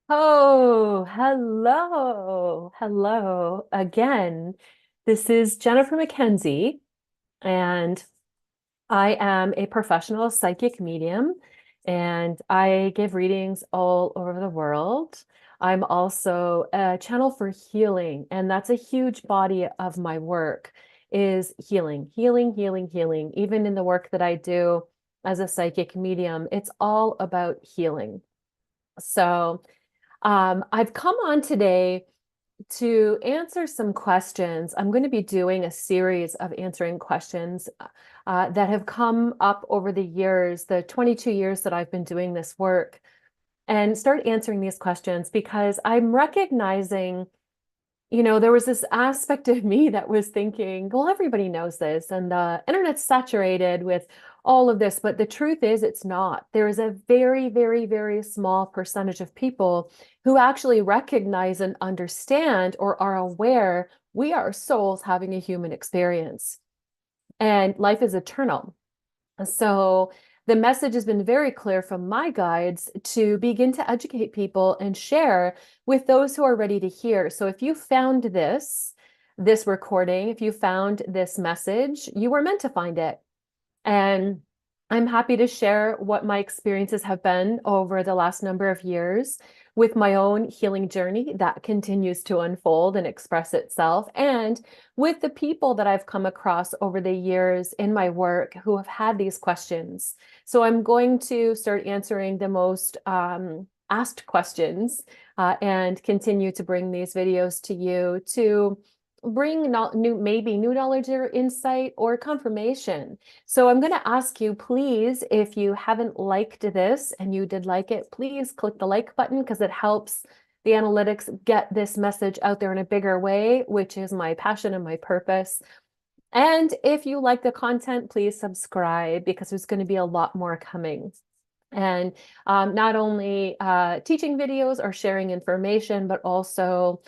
Oh, hello. Hello again. This is Jennifer McKenzie, and I am a professional psychic medium, and I give readings all over the world. I'm also a channel for healing, and that's a huge body of my work is healing, healing, healing, healing. Even in the work that I do as a psychic medium, it's all about healing. So, I've come on today to answer some questions. I'm going to be doing a series of answering questions that have come up over the years, the 22 years that I've been doing this work, and start answering these questions because I'm recognizing there was this aspect of me that was thinking, well, everybody knows this, and the internet's saturated with all of this. But the truth is, it's not. There is a very, very, very small percentage of people who actually recognize and understand or are aware we are souls having a human experience, and life is eternal. So the message has been very clear from my guides to begin to educate people and share with those who are ready to hear. So if you found this recording, if you found this message, you were meant to find it. And I'm happy to share what my experiences have been over the last number of years with my own healing journey that continues to unfold and express itself, and with the people that I've come across over the years in my work who have had these questions. So I'm going to start answering the most asked questions and continue to bring these videos to you to bring new knowledge or insight or confirmation. So I'm going to ask you, please, if you haven't liked this and you did like it, please click the like button because it helps the analytics get this message out there in a bigger way, which is my passion and my purpose. And if you like the content, please subscribe because there's going to be a lot more coming. And not only teaching videos or sharing information, but also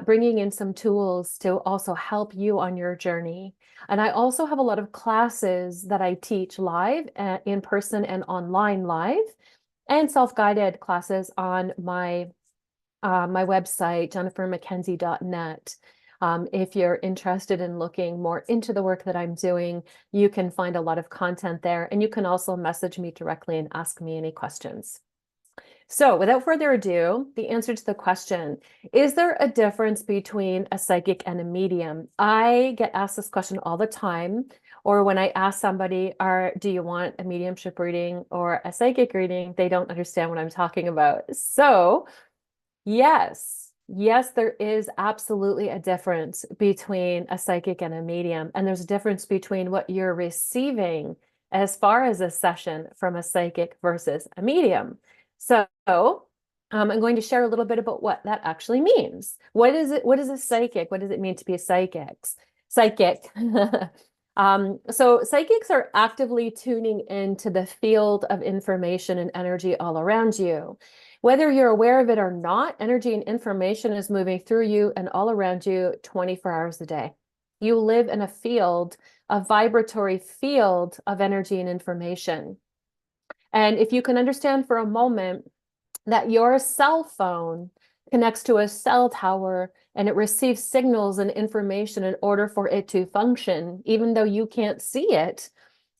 bringing in some tools to also help you on your journey. And I also have a lot of classes that I teach live, in person and online live, and self-guided classes on my website, jennifermckenzie.net. If you're interested in looking more into the work that I'm doing, you can find a lot of content there, and you can also message me directly and ask me any questions. So, without further ado, the answer to the question, is there a difference between a psychic and a medium? I get asked this question all the time, or when I ask somebody, do you want a mediumship reading or a psychic reading? They don't understand what I'm talking about. So, yes, yes, there is absolutely a difference between a psychic and a medium. And there's a difference between what you're receiving as far as a session from a psychic versus a medium. So, I'm going to share a little bit about what that actually means. What is it? What is a psychic? What does it mean to be a psychic? So psychics are actively tuning into the field of information and energy all around you. Whether you're aware of it or not, energy and information is moving through you and all around you 24 hours a day. You live in a field, a vibratory field of energy and information. And if you can understand for a moment that your cell phone connects to a cell tower and it receives signals and information in order for it to function, even though you can't see it,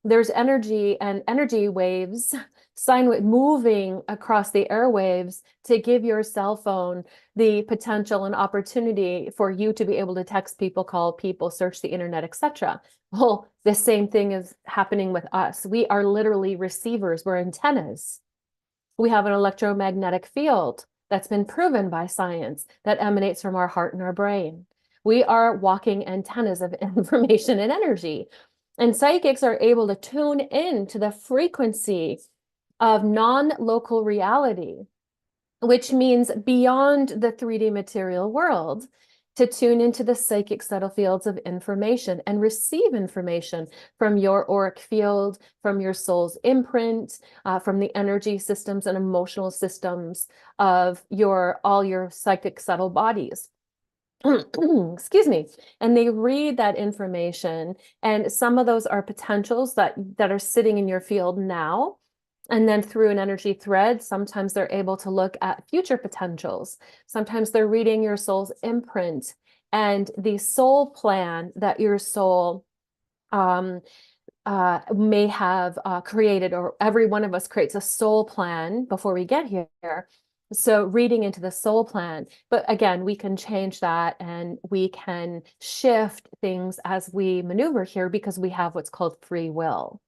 there's energy and energy waves, sine wave moving across the airwaves to give your cell phone the potential and opportunity for you to be able to text people, call people, search the internet, etc. Well, the same thing is happening with us. We are literally receivers, we're antennas. We have an electromagnetic field that's been proven by science that emanates from our heart and our brain. We are walking antennas of information and energy. And psychics are able to tune in to the frequency of non-local reality, which means beyond the 3D material world, to tune into the psychic subtle fields of information and receive information from your auric field, from your soul's imprint, from the energy systems and emotional systems of all your psychic subtle bodies. Excuse me. And they read that information, and some of those are potentials that are sitting in your field now. And then through an energy thread, sometimes they're able to look at future potentials. Sometimes they're reading your soul's imprint and the soul plan that your soul um, may have created, or every one of us creates a soul plan before we get here. So reading into the soul plan, but again, we can change that and we can shift things as we maneuver here because we have what's called free will.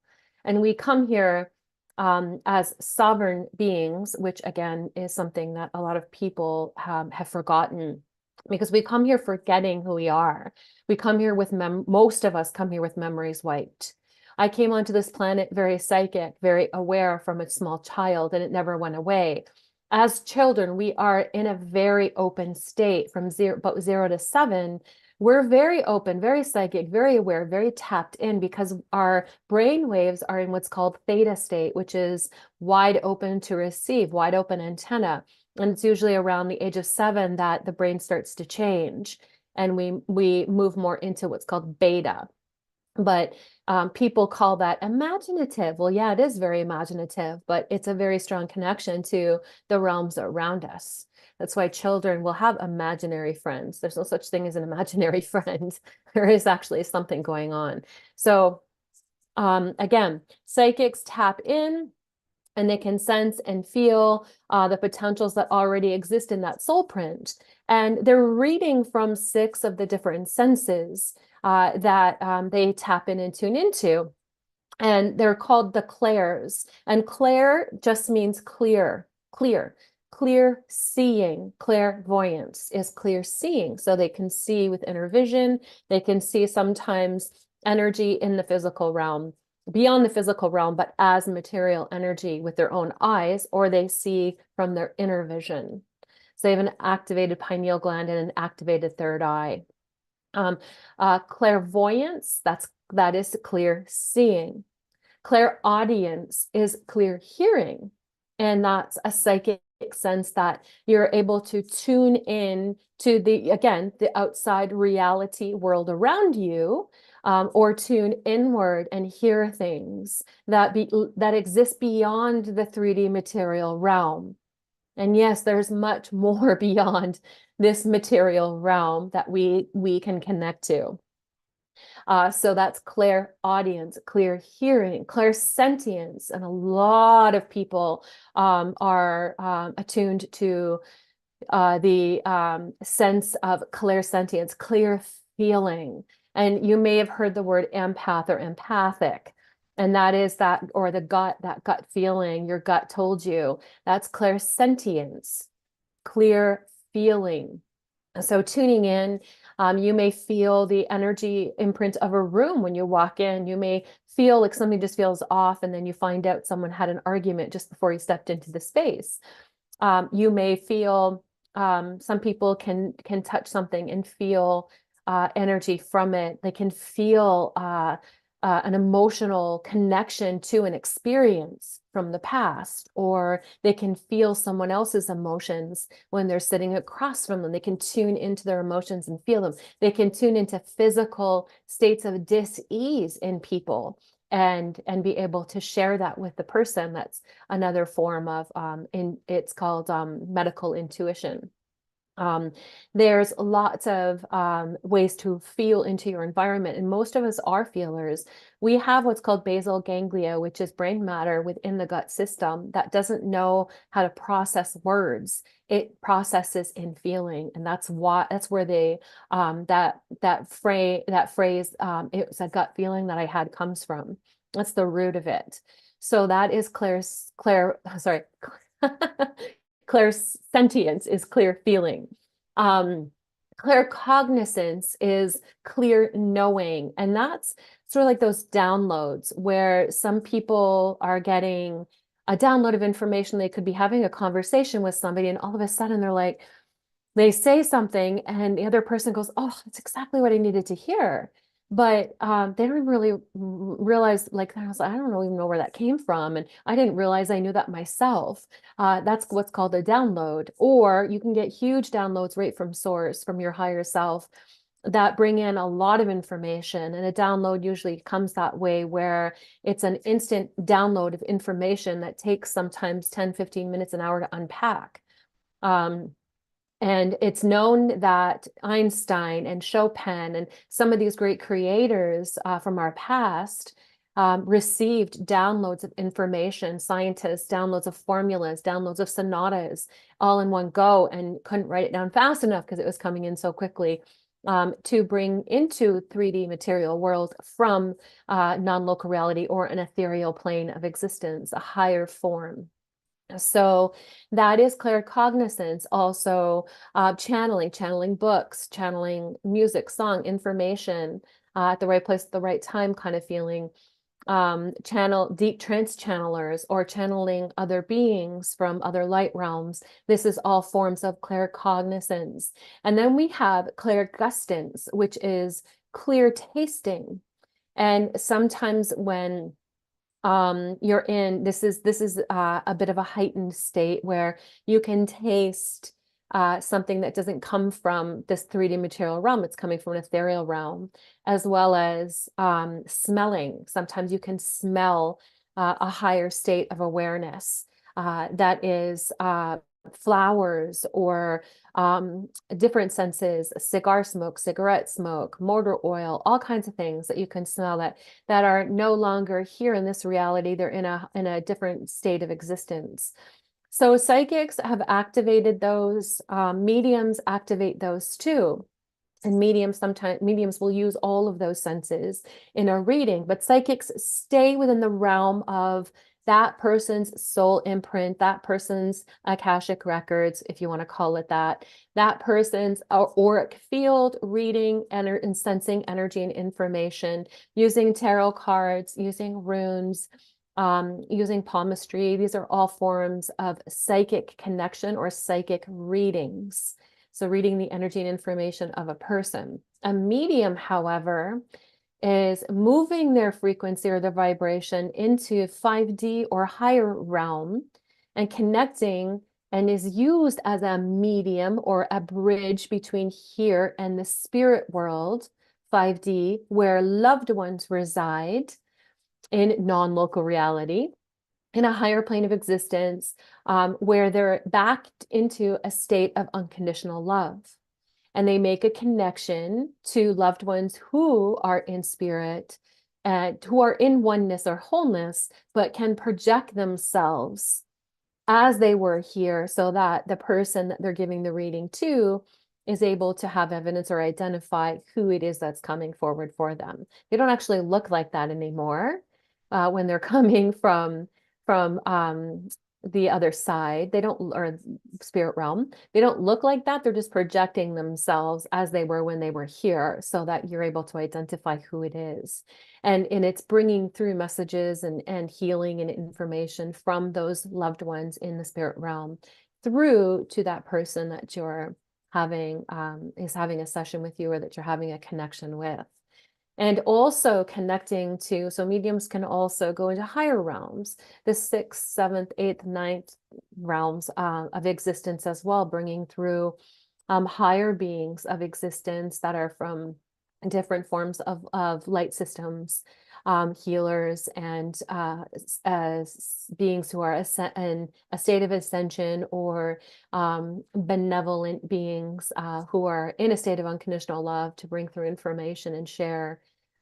And we come here as sovereign beings, which again is something that a lot of people have forgotten because we come here forgetting who we are. We come here with most of us come here with memories wiped. I came onto this planet very psychic, very aware from a small child, and it never went away. As children, we are in a very open state from about 0 to 7. We're very open, very psychic, very aware, very tapped in because our brain waves are in what's called theta state, which is wide open to receive, wide open antenna. And it's usually around the age of 7 that the brain starts to change and we move more into what's called beta. But people call that imaginative. Well, yeah, it is very imaginative, but it's a very strong connection to the realms around us. That's why children will have imaginary friends. There's no such thing as an imaginary friend. There is actually something going on. So again, psychics tap in and they can sense and feel the potentials that already exist in that soul print. And they're reading from 6 of the different senses that they tap in and tune into. And they're called the clairs. And clair just means clear, clear. Clear seeing, clairvoyance is clear seeing. So they can see with inner vision. They can see sometimes energy in the physical realm, beyond the physical realm, but as material energy with their own eyes, or they see from their inner vision. So they have an activated pineal gland and an activated third eye. Clairvoyance, that is clear seeing. Clairaudience is clear hearing, and that's a psychic sense that you're able to tune in to the outside reality world around you, or tune inward and hear things that exist beyond the 3D material realm. And yes, there's much more beyond this material realm that we can connect to. So that's clairaudience, clear hearing, clairsentience, and a lot of people are attuned to the sense of clairsentience, clear feeling. And you may have heard the word empath or empathic. And that is that, or that gut feeling your gut told you. That's clairsentience, clear feeling. So tuning in, you may feel the energy imprint of a room when you walk in. You may feel like something just feels off, and then you find out someone had an argument just before you stepped into the space. You may feel, some people can touch something and feel energy from it. They can feel an emotional connection to an experience from the past, or they can feel someone else's emotions when they're sitting across from them. They can tune into their emotions and feel them. They can tune into physical states of dis-ease in people and be able to share that with the person. That's another form of it's called medical intuition. There's lots of ways to feel into your environment, and most of us are feelers. We have what's called basal ganglia, which is brain matter within the gut system that doesn't know how to process words. It processes in feeling, and that's where they that phrase it's a gut feeling that I had comes from. That's the root of it. So that is sorry. Clairsentience is clear feeling. Claircognizance is clear knowing. And that's sort of like those downloads where some people are getting a download of information. They could be having a conversation with somebody, and all of a sudden they're like, they say something, and the other person goes, "Oh, that's exactly what I needed to hear." But they don't really realize, like, I don't even know where that came from. And I didn't realize I knew that myself. That's what's called a download. Or you can get huge downloads right from source, from your higher self. that bring in a lot of information. And a download usually comes that way, where it's an instant download of information that takes sometimes 10, 15 minutes, an hour to unpack. And it's known that Einstein and Chopin and some of these great creators from our past received downloads of information, scientists, downloads of formulas, downloads of sonatas, all in one go, and couldn't write it down fast enough because it was coming in so quickly, to bring into 3D material world from non-local reality or an ethereal plane of existence, a higher form. So that is claircognizance. Also channeling books, channeling music, song, information at the right place at the right time kind of feeling. Channel deep trance channelers, or channeling other beings from other light realms. This is all forms of claircognizance. And then we have clairgustance, which is clear tasting. And sometimes when you're in, this is a bit of a heightened state where you can taste something that doesn't come from this 3D material realm. It's coming from an ethereal realm, as well as smelling. Sometimes you can smell a higher state of awareness that is flowers, or different senses, cigar smoke, cigarette smoke, motor oil, all kinds of things that you can smell that are no longer here in this reality. They're in a different state of existence. So psychics have activated those, mediums activate those too. And sometimes mediums will use all of those senses in a reading, but psychics stay within the realm of that person's soul imprint, that person's Akashic records, if you want to call it that person's auric field, reading and sensing energy and information, using tarot cards, using runes, using palmistry. These are all forms of psychic connection or psychic readings. So reading the energy and information of a person. A medium, however, is moving their frequency or their vibration into 5D or higher realm and connecting, and is used as a medium or a bridge between here and the spirit world, 5D, where loved ones reside in non-local reality, in a higher plane of existence, where they're backed into a state of unconditional love. And they make a connection to loved ones who are in spirit and who are in oneness or wholeness, but can project themselves as they were here, so that the person that they're giving the reading to is able to have evidence or identify who it is that's coming forward for them. They don't actually look like that anymore when they're coming from the other side. They don't, or spirit realm, they don't look like that. They're just projecting themselves as they were when they were here, so that you're able to identify who it is. And it's bringing through messages and healing and information from those loved ones in the spirit realm through to that person that you're having, is having a session with you, or that you're having a connection with. And also connecting to, so mediums can also go into higher realms, the 6th, 7th, 8th, 9th realms of existence as well, bringing through higher beings of existence that are from different forms of light systems, healers, and beings who are in a state of ascension, or benevolent beings who are in a state of unconditional love, to bring through information and share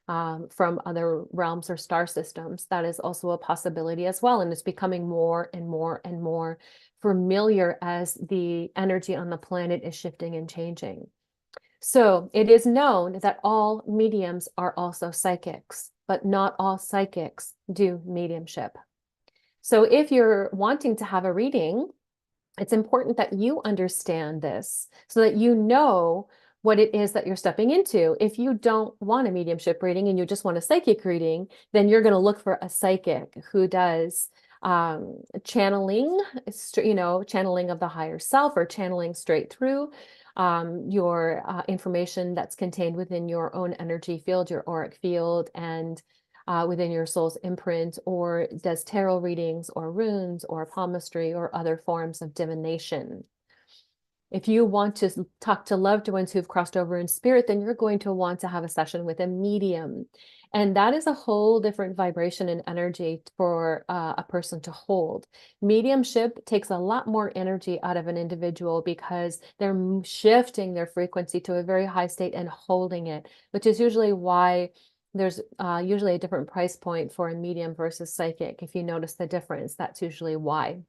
from other realms or star systems. That is also a possibility as well. And it's becoming more and more and more familiar as the energy on the planet is shifting and changing. So it is known that all mediums are also psychics, but not all psychics do mediumship. So if you're wanting to have a reading, it's important that you understand this, so that you know what it is that you're stepping into. If you don't want a mediumship reading and you just want a psychic reading, then you're going to look for a psychic who does channeling, channeling of the higher self, or channeling straight through your information that's contained within your own energy field, your auric field, and within your soul's imprint, or does tarot readings or runes or palmistry or other forms of divination. If you want to talk to loved ones who've crossed over in spirit, then you're going to want to have a session with a medium. And that is a whole different vibration and energy for a person to hold. Mediumship takes a lot more energy out of an individual because they're shifting their frequency to a very high state and holding it, which is usually why there's usually a different price point for a medium versus psychic. If you notice the difference, that's usually why,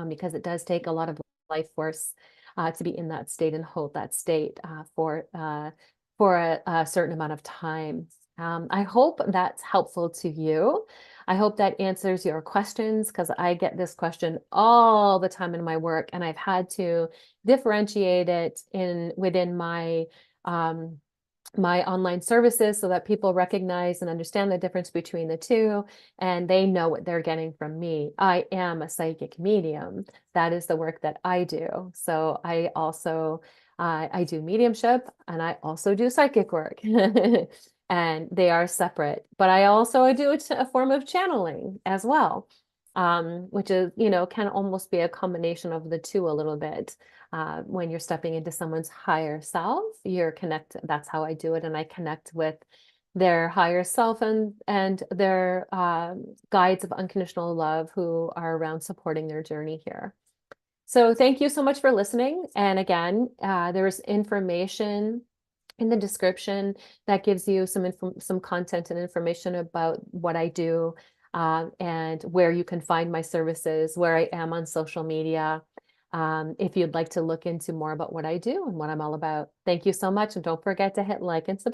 because it does take a lot of life force to be in that state and hold that state for a certain amount of time. I hope that's helpful to you. I hope that answers your questions, because I get this question all the time in my work, and I've had to differentiate it within my online services so that people recognize and understand the difference between the two, and they know what they're getting from me. I am a psychic medium. That is the work that I do. So I also I do mediumship, and I also do psychic work. And they are separate. But I do a form of channeling as well, which is, can almost be a combination of the two a little bit. When you're stepping into someone's higher self, that's how I do it. And I connect with their higher self and their guides of unconditional love who are around supporting their journey here. So thank you so much for listening. And again, there's information in the description that gives you some content and information about what I do, and where you can find my services, where I am on social media, if you'd like to look into more about what I do and what I'm all about. Thank you so much. And don't forget to hit like and subscribe.